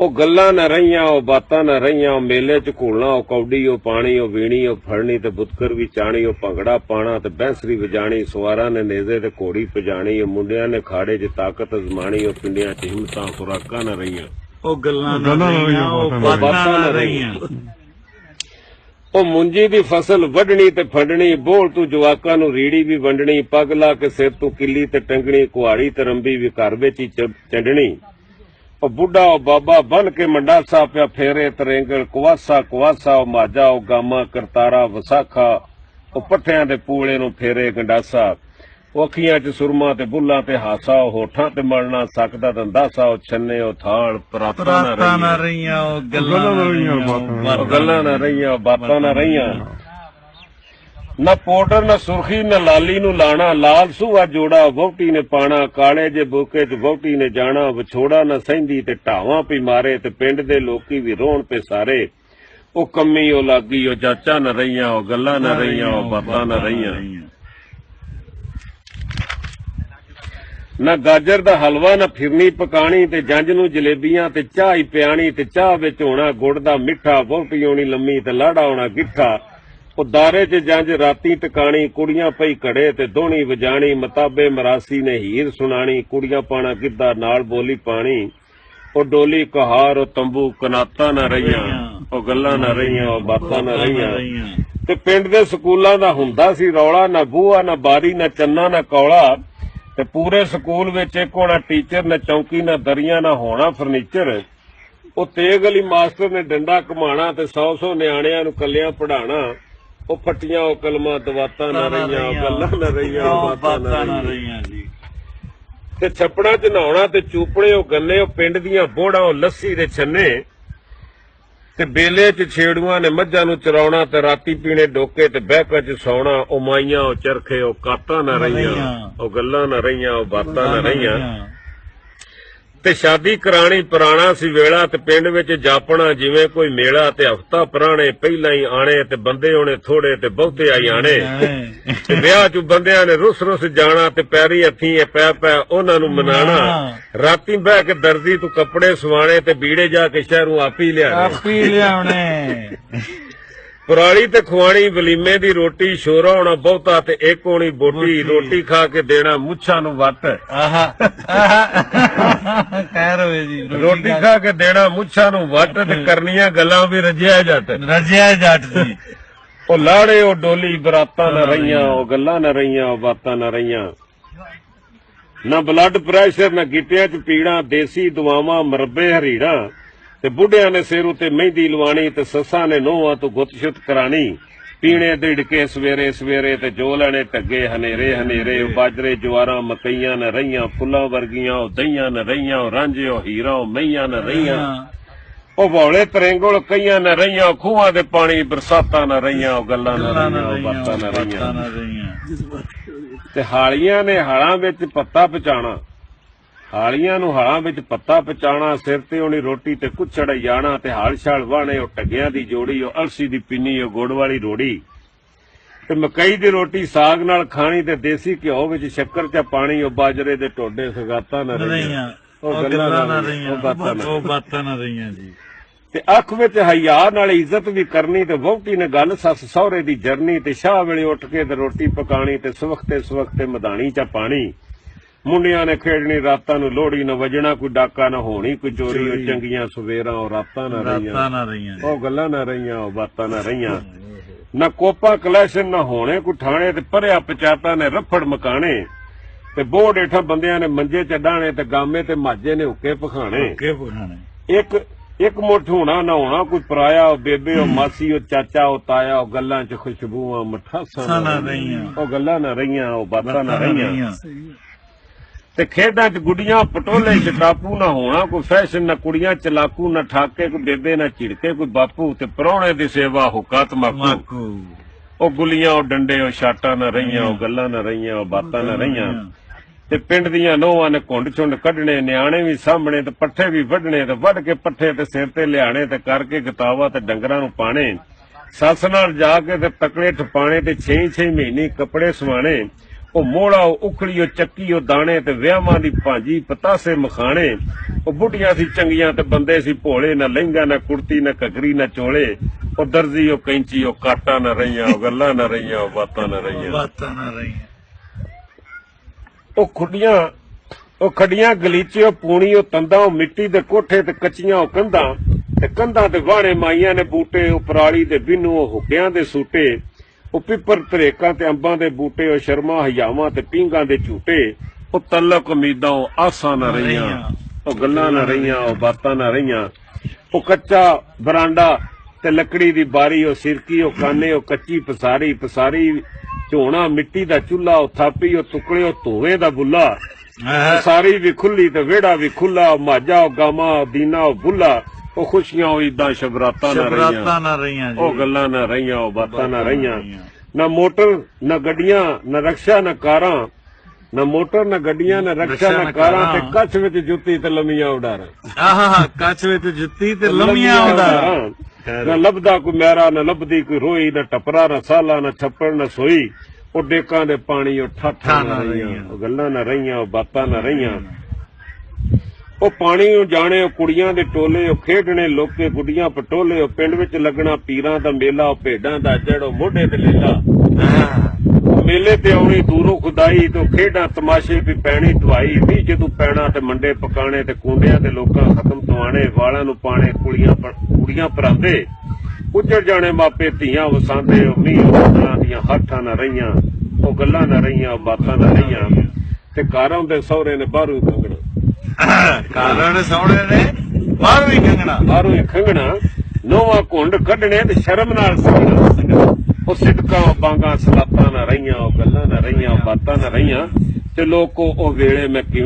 ਉਹ ਗੱਲਾਂ ਨਾ ਰਹੀਆਂ, ਉਹ ਬਾਤਾਂ ਨਾ ਰਹੀਆਂ, ਉਹ ਮੇਲੇ ਚ ਘੁਲਣਾ, ਉਹ ਕੌਡੀ, ਉਹ ਪਾਣੀ, ਉਹ ਵੀਣੀ, ਉਹ ਫੜਨੀ ਤੇ ਬੁੱਤਕਰ ਵੀ ਚਾਣੀ, ਉਹ ਭੰਗੜਾ ਪਾਣਾ ਤੇ ਬੈਂਸਰੀ ਵਜਾਣੀ, ਸਵਾਰਾਂ ਨੇ ਨੇਜ਼ੇ ਤੇ ਘੋੜੀ ਭਜਾਣੀ, ਉਹ ਮੁੰਡਿਆਂ ਨੇ ਖਾੜੇ 'ਚ ਤਾਕਤ ਅਜ਼ਮਾਣੀ, ਉਹ ਪਿੰਡਿਆਂ 'ਚ ਹਿੰਮਤਾਂ ਖੁਰਾਕਾਂ ਨਾ ਰਹੀਆਂ। ਉਹ ਗੱਲਾਂ ਨਾ ਰਹੀਆਂ, ਉਹ ਬਾਤਾਂ ਨਾ ਰਹੀਆਂ। ਉਹ ਮੁੰਜੀ ਦੀ ਫਸਲ ਵੱਢਣੀ ਤੇ ਫੰਡਣੀ, ਬੋਲ ਤੂੰ ਜਵਾਕਾਂ ਨੂੰ ਰੀੜੀ ਵੀ ਵੰਡਣੀ, ਪੱਗ ਲਾ ਕੇ ਸਿਰ ਤੂੰ ਕਿੱਲੀ ਤੇ ਟੰਗਣੀ, ਕੁਹਾੜੀ ਤੇ ਰੰਬੀ ਵੀ ਘਰ ਵਿੱਚ ਹੀ ਚੰਡਣੀ। ਉਹ ਬੁੱਢਾ ਉਹ ਬਾਬਾ ਬਨ ਕੇ ਮੰਡਾਸਾ ਪਿਆ ਫੇਰੇ ਤਰੇਂਗਲ, ਕੁਆਸਾ ਕੁਆਸਾ ਉਹ ਮਾਝਾ, ਉਹ ਗਾਮਾ ਕਰਤਾਰਾ ਵਿਸਾਖਾ, ਉਹ ਪੱਠਿਆਂ ਦੇ ਪੂਲੇ ਨੂੰ ਫੇਰੇ ਗੰਡਾਸਾ। ਉਹ ਅੱਖੀਆਂ 'ਚ ਸੁਰਮਾ ਤੇ ਬੁੱਲਾਂ ਤੇ ਹਾਸਾ, ਉਹ ਹੋਠਾਂ ਤੇ ਮਲਣਾ ਸਕਦਾ ਦੰਦਾਸਾ, ਉਹ ਛੰਨੇ ਉਹ ਥਾਲ ਪਰਾਤਾਂ ਨਾ ਰਹੀਆਂ, ਉਹ ਗੱਲਾਂ ਨਾ ਰਹੀਆਂ, ਉਹ ਗੱਲਾਂ ਨਾ ਰਹੀਆਂ, ਬਾਤਾਂ ਨਾ ਰਹੀਆਂ। ਨਾ ਪਾਊਡਰ ਨਾ ਸੁਰਖੀ ਨਾ ਲਾਲੀ ਨੂੰ ਲਾਣਾ, ਲਾਲ ਸੂਆ ਜੋੜਾ ਵਹੁਟੀ ਨੇ ਪਾਣਾ, ਕਾਲੇ ਜੇ ਬੋਕੇ 'ਚ ਵਹੁਟੀ ਨੇ ਜਾਣਾ, ਵਿਛੋੜਾ ਨਾ ਸਹਿੰਦੀ ਤੇ ਢਾਵਾਂ ਪੀ ਮਾਰੇ, ਤੇ ਪਿੰਡ ਦੇ ਲੋਕੀ ਵੀ ਰੋਣ ਪੇ ਸਾਰੇ। ਉਹ ਕੰਮੀ ਉਹ ਲਾਗੀ, ਉਹ ਚਾਚਾ ਨਾ ਰਹੀਆਂ, ਉਹ ਗੱਲਾਂ ਨਾ ਰਹੀਆਂ, ਉਹ ਬਾਤਾਂ ਨਾ ਰਹੀਆਂ। ਨਾ ਗਾਜਰ ਦਾ ਹਲਵਾ ਨਾ ਫਿਰਨੀ ਪਕਾਣੀ, ਤੇ ਜੰਝ ਨੂੰ ਜਲੇਬੀਆਂ ਤੇ ਚਾਹ ਹੀ ਪਿਆਣੀ, ਤੇ ਚਾਹ ਵਿੱਚ ਹੋਣਾ ਗੁੜ ਦਾ ਮਿੱਠਾ, ਵਹੁਟੀ ਹੋਣੀ ਲੰਮੀ ਤੇ ਲਾੜਾ ਹੋਣਾ ਗਿੱਠਾ। ਉਹ ਦਾਰੇ 'ਚ ਜੰਝ ਰਾਤੀ ਟਿਕਾਣੀ, ਕੁੜੀਆਂ ਪਈ ਘੜੇ ਤੇ ਦੋਹਣੀ ਵਜਾਣੀ, ਮਤਾਬੇ ਮਰਾਸੀ ਨੇ ਹੀਰ ਸੁਣਾਣੀ, ਕੁੜੀਆਂ ਪਾਣਾ ਗਿੱਧਾ ਨਾਲ ਬੋਲੀ ਪਾਣੀ। ਉਹ ਡੋਲੀ ਕਹਾਰ ਉਹ ਤੰਬੂ ਕਨਾਤਾਂ ਨਾ ਰਹੀਆਂ, ਉਹ ਗੱਲਾਂ ਨਾ ਰਹੀਆਂ, ਉਹ ਬਾਤਾਂ ਨਾ ਰਹੀਆਂ। ਤੇ ਪਿੰਡ ਦੇ ਸਕੂਲਾਂ ਦਾ ਹੁੰਦਾ ਸੀ ਰੌਲਾ, ਨਾ ਬੂਹਾ ਨਾ ਬਾਰੀ ਨਾ ਚੰਨਾ ਨਾ ਕੌਲਾ, ਤੇ ਪੂਰੇ ਸਕੂਲ ਵਿੱਚ ਇੱਕ ਹੋਣਾ ਟੀਚਰ, ਨਾ ਚੌਂਕੀ ਨਾ ਦਰੀਆਂ ਨਾ ਹੋਣਾ ਫਰਨੀਚਰ। ਉਹ ਤੇਗ ਅਲੀ ਮਾਸਟਰ ਨੇ ਡੰਡਾ ਘੁਮਾਣਾ, ਤੇ 100 ਨਿਆਣਿਆਂ ਨੂੰ ਕੱਲਿਆਂ ਪੜ੍ਹਾਣਾ। ਉਹ ਫੱਟੀਆਂ ਉਹ ਕਲਮਾਂ ਦਵਾਤਾਂ ਨਾ ਰਹੀਆਂ, ਉਹ ਗੱਲਾਂ ਨਾ ਰਹੀਆਂ, ਉਹ ਬਾਤਾਂ ਨਾ ਰਹੀਆਂ ਜੀ। ਤੇ ਛੱਪੜਾਂ 'ਚ ਨਹਾਉਣਾ ਤੇ ਚੂਪਣੇ ਉਹ ਗੰਨੇ, ਉਹ ਪਿੰਡ ਦੀਆਂ ਬੋੜਾਂ ਉਹ ਲੱਸੀ ਦੇ ਛੰਨੇ, ਤੇ ਬੇਲੇ 'ਚ ਛੇੜੂਆਂ ਨੇ ਮੱਝਾਂ ਨੂੰ ਚਰਾਉਣਾ, ਤੇ ਰਾਤੀ ਪੀਣੇ ਡੋਕੇ ਤੇ ਬਹਿਕਾਂ 'ਚ ਸੌਣਾ। ਉਹ ਮਾਈਆਂ ਉਹ ਚਰਖੇ ਉਹ ਕਾਤਾਂ ਨਾ ਰਹੀਆਂ, ਉਹ ਗੱਲਾਂ ਨਾ ਰਹੀਆਂ, ਉਹ ਬਾਤਾਂ ਨਾ ਰਹੀਆਂ। ਤੇ ਸ਼ਾਦੀ ਕਰਾਣੀ ਪੁਰਾਣਾ ਸੀ ਵੇਲਾ, ਤੇ ਪਿੰਡ ਵਿੱਚ ਜਾਪਣਾ ਜਿਵੇਂ ਕੋਈ ਮੇਲਾ, ਤੇ ਹਫ਼ਤਾ ਪੁਰਾਣੇ ਪਹਿਲਾਂ ਹੀ ਆਣੇ, ਤੇ ਬੰਦੇ ਹੋਣੇ ਥੋੜੇ ਤੇ ਬਹੁਤੇ ਆਈ ਆਣੇ। ਤੇ ਵਿਆਹ 'ਚ ਬੰਦਿਆਂ ਨੇ ਰੁੱਸ ਜਾਣਾ, ਤੇ ਪੈਰੀ ਹੱਥੀਂ ਪੈ ਉਹਨਾਂ ਨੂੰ ਮਨਾਣਾ। ਰਾਤੀ ਬਹਿ ਕੇ ਦਰਜੀ ਤੂੰ ਕੱਪੜੇ ਸਵਾਣੇ, ਤੇ ਬੀੜੇ ਜਾ ਕੇ ਸ਼ਹਿਰੋਂ ਆਪੀ ਲਿਆਉਣੇ। ਪੁਰਾਣੀ ਤੇ ਖਵਾਣੀ ਵਲੀਮੇ ਦੀ ਰੋਟੀ, ਸ਼ੋਰਾ ਹੋਣਾ ਬਹੁਤਾ ਤੇ ਇੱਕ ਹੋਣੀ ਬੋਟੀ, ਰੋਟੀ ਖਾ ਕੇ ਦੇਣਾ ਮੁੱਛਾਂ ਨੂੰ ਵੱਟ। ਰੋਟੀ ਖਾ ਕੇ ਦੇਣਾ ਮੁੱਛਾਂ ਨੂੰ ਵੱਟ, ਤੇ ਕਰਨੀਆਂ ਗੱਲਾਂ ਵੀ ਰਜਿਆ ਜੱਟ ਜੀ। ਉਹ ਲਾੜੇ ਉਹ ਡੋਲੀ ਬਰਾਤਾਂ ਨਾ ਰਹੀਆਂ, ਉਹ ਗੱਲਾਂ ਨਾ ਰਹੀਆਂ, ਉਹ ਬਾਤਾਂ ਨਾ ਰਹੀਆਂ। ਨਾ ਬਲੱਡ ਪ੍ਰੈਸ਼ਰ ਨਾ ਗਿੱਟਿਆਂ 'ਚ ਪੀੜਾਂ, ਦੇਸੀ ਦਵਾਵਾਂ ਮਰੱਬੇ ਹਰੀੜਾਂ, ਤੇ ਬੁੱਢਿਆਂ ਨੇ ਸਿਰ ਉਤੇ ਮਹਿੰਦੀ ਲਵਾਣੀ, ਤੇ ਸੱਸਾਂ ਨੇ ਨੋਹਾਂ ਤੋਂ ਗੁੱਤ-ਸ਼ੁੱਤ ਕਰਾਣੀ। ਪੀਣੇ ਦਿੜਕੇ ਸਵੇਰੇ ਸਵੇਰੇ, ਤੇ ਜੋ ਲੈਣੇ ਢੱਗੇ ਹਨੇਰੇ ਹਨੇਰੇ। ਉਹ ਬਾਜਰੇ ਜਵਾਰਾਂ ਮਕਈਆਂ ਨਾ ਰਹੀਆਂ, ਫੁੱਲਾਂ ਵਰਗੀਆਂ ਉਹ ਦਹੀਆਂ ਨਾ ਰਹੀਆਂ, ਉਹ ਰਾਂਝੇ ਉਹ ਹੀਰਾ ਉਹ ਮਈਆਂ ਨਾ ਰਹੀਆਂ। ਉਹ ਵੌਲੇ ਤਰੇਂਗਲ ਕਈਆਂ ਨਾ ਰਹੀਆਂ, ਉਹ ਖੂਹਾਂ ਦੇ ਪਾਣੀ ਬਰਸਾਤਾਂ ਨਾ ਰਹੀਆਂ, ਉਹ ਗੱਲਾਂ ਨਾ ਰਹੀਆਂ, ਉਹ ਬਾਤਾਂ ਨਾ ਰਹੀਆਂ। ਤੇ ਹਾਲੀਆਂ ਨੇ ਹਾਲਾਂ ਵਿੱਚ ਪੱਤਾ ਪਚਾਣਾ, ਹਾਲੀਆਂ ਨੂੰ ਹਾਲਾਂ ਵਿੱਚ ਪੱਤਾ ਪਚਾਣਾ, ਸਿਰ ਤੇ ਹੋਣੀ ਰੋਟੀ ਤੇ ਕੁੱਛੜ ਜਾਣਾ, ਤੇ ਹਾਲ ਛਾਲ ਵਾਹਣੇ ਉਹ ਟੱਗਿਆਂ ਦੀ ਜੋੜੀ, ਉਹ ਅਲਸੀ ਦੀ ਪਿੰਨੀ ਉਹ ਗੁੜ ਵਾਲੀ ਰੋੜੀ, ਤੇ ਮਕਈ ਦੀ ਰੋਟੀ ਸਾਗ ਨਾਲ ਖਾਣੀ, ਤੇ ਦੇਸੀ ਘਿਓ ਵਿੱਚ ਸ਼ੱਕਰ ਚ ਪਾਣੀ। ਉਹ ਬਾਜਰੇ ਦੇ ਟੋਡੇ ਸਗਾਤਾਂ ਨਾ ਰਹੀਆਂ, ਉਹ ਗੱਲਾਂ ਨਾ ਰਹੀਆਂ, ਉਹ ਬਾਤਾਂ ਨਾ ਰਹੀਆਂ ਜੀ। ਤੇ ਅੱਖ ਵਿੱਚ ਹਯਾ ਨਾਲ ਇੱਜ਼ਤ ਵੀ ਕਰਨੀ, ਤੇ ਵਹੁਟੀ ਨੇ ਗੱਲ ਸੱਸ ਸਹੁਰੇ ਦੀ ਜਰਨੀ, ਤੇ ਸ਼ਾਹ ਵੇਲੇ ਉੱਠ ਕੇ ਤੇ ਰੋਟੀ ਪਕਾਣੀ, ਤੇ ਸਵਖਤੇ ਮਧਾਣੀ ਚ ਪਾਣੀ। ਮੁੰਡਿਆਂ ਨੇ ਖੇਡਣੀ ਰਾਤਾਂ ਨੂੰ ਲੋਹੜੀ, ਨਾ ਵਜਣਾ ਕੋਈ ਡਾਕਾ, ਨਾ ਹੋਣੀ ਕੋਈ ਚੋਰੀ। ਉਹ ਚੰਗੀਆਂ ਸਵੇਰਾਂ ਉਹ ਰਾਤਾਂ ਨਾ ਰਹੀਆਂ, ਉਹ ਗੱਲਾਂ ਨਾ ਰਹੀਆਂ, ਉਹ ਬਾਤਾਂ ਨਾ ਰਹੀਆਂ। ਨਾ ਕੋਪਾ ਕਲੈਸ਼ਨ ਨਾ ਹੋਣੇ ਕੋਈ ਠਾਣੇ, ਤੇ ਭਰਿਆ ਪਚਾਤਾ ਨੇ ਰਫੜ ਮਕਾਣੇ, ਤੇ ਬੋੜ ਹੇਠਾਂ ਬੰਦਿਆਂ ਨੇ ਮੰਜੇ ਚੱਡਾਣੇ, ਤੇ ਗਾਮੇ ਤੇ ਮਾਝੇ ਨੇ ਹੁੱਕੇ ਪਖਾਣੇ। ਇੱਕ ਮੁੱਠ ਹੋਣਾ ਨਾ ਹੋਣਾ ਕੋਈ ਪਰਾਇਆ, ਉਹ ਬੇਬੇ ਉਹ ਮਾਸੀ ਉਹ ਚਾਚਾ ਉਹ ਤਾਇਆ, ਉਹ ਗੱਲਾਂ 'ਚ ਖੁਸ਼ਬੂਆਂ ਮਠਾਸਾਂ ਨਾ ਰਹੀਆਂ, ਉਹ ਗੱਲਾਂ ਨਾ ਰਹੀਆਂ, ਉਹ ਬਾਤਾਂ ਨਾ ਰਹੀਆਂ। ਤੇ ਖੇਡਾਂ 'ਚ ਗੁੱਡੀਆਂ ਪਟੋਲੇ 'ਚ ਟਾਪੂ ਨਾ ਹੋਣਾ ਕੋਈ ਫੈਸ਼ਨ, ਨਾ ਕੁੜੀਆਂ ਚਲਾਕੂ, ਨਾ ਠਾਕੇ ਕੋਈ ਬੇਬੇ, ਨਾ ਝਿੜਕੇ ਕੋਈ ਬਾਪੂ, ਤੇ ਪ੍ਰਾਹੁਣੇ ਦੀ ਸੇਵਾ ਹੁੱਕਾ ਤਮਾਕੂ। ਉਹ ਗੁੱਲੀਆਂ ਉਹ ਡੰਡੇ ਉਹ ਛਾਟਾਂ ਨਾ ਰਹੀਆਂ, ਉਹ ਗੱਲਾਂ ਨਾ ਰਹੀਆਂ, ਉਹ ਬਾਤਾਂ ਨਾ ਰਹੀਆਂ। ਤੇ ਪਿੰਡ ਦੀਆਂ ਨੋਹਾਂ ਨੇ ਘੁੰਡ ਝੁੰਡ ਕੱਢਣੇ, ਨਿਆਣੇ ਵੀ ਸਾਹਮਣੇ, ਤੇ ਪੱਠੇ ਵੀ ਵੱਢਣੇ, ਤੇ ਵੱਢ ਕੇ ਪੱਠੇ ਤੇ ਸਿਰ ਤੇ ਲਿਆਣੇ, ਤੇ ਕਰਕੇ ਗਤਾਵਾ ਤੇ ਡੰਗਰਾਂ ਨੂੰ ਪਾਣੇ। ਸੱਸ ਨਾਲ ਜਾ ਕੇ ਤੇ ਤਕੜੇ ਠਪਾਣੇ, ਤੇ 6 ਮਹੀਨੇ ਕੱਪੜੇ ਸਵਾਣੇ। ਉਹ ਮੋੜਾ ਉਹ ਉਖਲੀ ਉਹ ਚੱਕੀ ਉਹ ਦਾਣੇ ਤੇ ਵਿਆਹਾਂ ਦੀ ਭਾਂਜੀ ਪਤਾਸੇ ਮਖਾਣੇ ਉਹ ਬੁੱਢੀਆਂ ਸੀ ਚੰਗੀਆਂ ਤੇ ਬੰਦੇ ਸੀ ਭੋਲੇ ਨਾ ਲਹਿੰਗਾ ਨਾ ਕੁੜਤੀ ਨਾ ਘੱਗਰੀ ਨਾ ਚੋਲੇ ਉਹ ਦਰਜੀ ਉਹ ਕੈਂਚੀ ਉਹ ਕਾਟਾ ਨਾ ਰਹੀਆਂ ਉਹ ਗੱਲਾਂ ਨਾ ਰਹੀਆਂ ਉਹ ਬਾਤਾਂ ਨਾ ਰਹੀਆਂ ਉਹ ਖੱਡੀਆਂ ਗਲੀਚੇ ਉਹ ਪੂਣੀ ਉਹ ਤੰਦਾਂ ਉਹ ਮਿੱਟੀ ਦੇ ਕੋਠੇ ਤੇ ਕੱਚੀਆਂ ਉਹ ਕੰਧਾਂ ਤੇ ਵਾਹਣੇ ਮਾਈਆਂ ਨੇ ਬੂਟੇ ਉਹ ਪਰਾਲੀ ਦੇ ਬਿੰਨੂ ਉਹ ਹੁੱਕਿਆਂ ਦੇ ਸੂਟੇ ਉਹ ਪਿੱਪਰ ਤਰੇਕਾਂ ਤੇ ਅੰਬਾਂ ਦੇ ਬੂਟੇ ਉਹ ਸ਼ਰਮਾ ਹਯਾਵਾਂ ਤੇ ਪੀਂਘਾਂ ਦੇ ਝੂਟੇ ਉਹ ਤਲਕ ਉਮੀਦਾਂ ਉਹ ਆਸਾਂ ਨਾ ਰਹੀਆਂ ਉਹ ਗੱਲਾਂ ਨਾ ਰਹੀਆਂ ਉਹ ਬਾਤਾਂ ਨਾ ਰਹੀਆਂ ਉਹ ਕੱਚਾ ਬਰਾਂਡਾ ਤੇ ਲੱਕੜੀ ਦੀ ਬਾਰੀ ਉਹ ਸਿਰਕੀ ਉਹ ਕਾਨੇ ਉਹ ਕੱਚੀ ਪਸਾਰੀ ਝੋਣਾ ਮਿੱਟੀ ਦਾ ਚੁੱਲ੍ਹਾ ਉਹ ਥਾਪੀ ਉਹ ਟੁਕੜੇ ਉਹ ਧੂਏ ਦਾ ਬੁੱਲਾ ਸਾਰੀ ਵੀ ਖੁੱਲੀ ਤੇ ਵਿਹੜਾ ਵੀ ਖੁੱਲਾ ਮਾਝਾ ਉਹ ਗਾਵਾਂ ਉਹ ਦੀਨਾ ਉਹ ਬੁੱਲਾ ਉਹ ਖੁਸ਼ੀਆਂ ਉਹ ਇਦਾਂ ਸ਼ਬਰਾਤਾਂ ਨਾ ਰਹੀਆਂ ਉਹ ਗੱਲਾਂ ਨਾ ਰਹੀਆਂ ਉਹ ਬਾਤਾਂ ਨਾ ਰਹੀਆਂ ਨਾ ਮੋਟਰ ਨਾ ਗੱਡੀਆਂ ਨਾ ਰਕਸ਼ਾ ਨਾ ਕਾਰਾਂ ਨਾ ਮੋਟਰ ਨਾ ਗੱਡੀਆਂ ਨਾ ਰਕਸ਼ਾ ਨਾ ਕਾਰਾਂ ਤੇ ਕੱਛ ਵਿੱਚ ਜੁੱਤੀ ਤੇ ਲੰਮੀਆਂ ਉਡਾਰਾਂ ਕੱਛ ਵਿੱਚ ਜੁੱਤੀ ਤੇ ਲੰਮੀਆਂ ਉਡਾਰਾਂ ਨਾ ਲੱਭਦਾ ਕੋਈ ਮਹਿਰਾ ਨਾ ਲੱਭਦੀ ਕੋਈ ਰੋਈ ਨਾ ਟੱਪਰਾ ਨਾ ਸਾਲਾ ਨਾ ਛੱਪੜ ਨਾ ਸੋਈ ਉਹ ਡੇਕਾਂ ਦੇ ਪਾਣੀ ਉਹ ਠਾਠਾਂ ਨਾ ਰਹੀਆਂ ਉਹ ਗੱਲਾਂ ਨਾ ਰਹੀਆਂ ਉਹ ਬਾਤਾਂ ਨਾ ਰਹੀਆਂ ਉਹ ਪਾਣੀ ਉਹ ਜਾਣੇ ਉਹ ਕੁੜੀਆਂ ਦੇ ਟੋਲੇ ਉਹ ਖੇਡਣੇ ਲੋਕੇ ਗੁੱਡੀਆਂ ਪਟੋਲੇ ਉਹ ਪਿੰਡ ਵਿੱਚ ਲੱਗਣਾ ਪੀਰਾਂ ਦਾ ਮੇਲਾ ਉਹ ਭੇਡਾਂ ਦਾ ਜੜ ਉਹ ਮੋਢੇ ਤੇ ਲੇਲਾ ਮੇਲੇ ਤੇ ਆਉਣੀ ਦੂਰੋਂ ਖੁਦਾਈ ਤੇ ਖੇਡਾਂ ਤਮਾਸ਼ੇ ਵੀ ਪੈਣੀ ਦਵਾਈ ਵੀ ਜਦੋਂ ਪੈਣਾ ਤੇ ਮੰਡੇ ਪਕਾਣੇ ਤੇ ਕੁੰਡਿਆਂ ਦੇ ਲੋਕਾਂ ਖਤਮ ਤਵਾਣੇ ਵਾਲਾਂ ਨੂੰ ਪਾਣੇ ਕੁੜੀਆਂ ਪਰਾਂਦੇ ਉੱਜੜ ਜਾਣੇ ਮਾਪੇ ਧੀਆਂ ਵਸਾਂਦੇ ਉਹ ਮੀਂਹ ਉਹਨਾਂ ਦੀਆਂ ਹੱਥਾਂ ਨਾ ਰਹੀਆਂ ਉਹ ਗੱਲਾਂ ਨਾ ਰਹੀਆਂ ਉਹ ਬਾਤਾਂ ਨਾ ਰਹੀਆਂ ਤੇ ਘਰਾਂ ਦੇ ਸਹੁਰੇ ਨੇ ਬਾਹਰੋਂ ਖੰਗਣਾ ਨੋਵਾ ਘੁੰਡ ਕੱਢਣੇ ਤੇ ਸ਼ਰਮ ਨਾਲ ਸੰਗਣਾ ਉਹ ਸਿੱਟਕਾਂ ਬਾਂਗਾਂ ਸਲਾਤਾਂ ਨਾ ਰਹੀਆਂ ਉਹ ਗੱਲਾਂ ਨਾ ਰਹੀਆਂ ਉਹ ਬਾਤਾਂ ਨਾ ਰਹੀਆਂ ਤੇ ਲੋਕੋ ਉਹ ਵੇਲੇ ਮੈਂ ਕਿਵੇਂ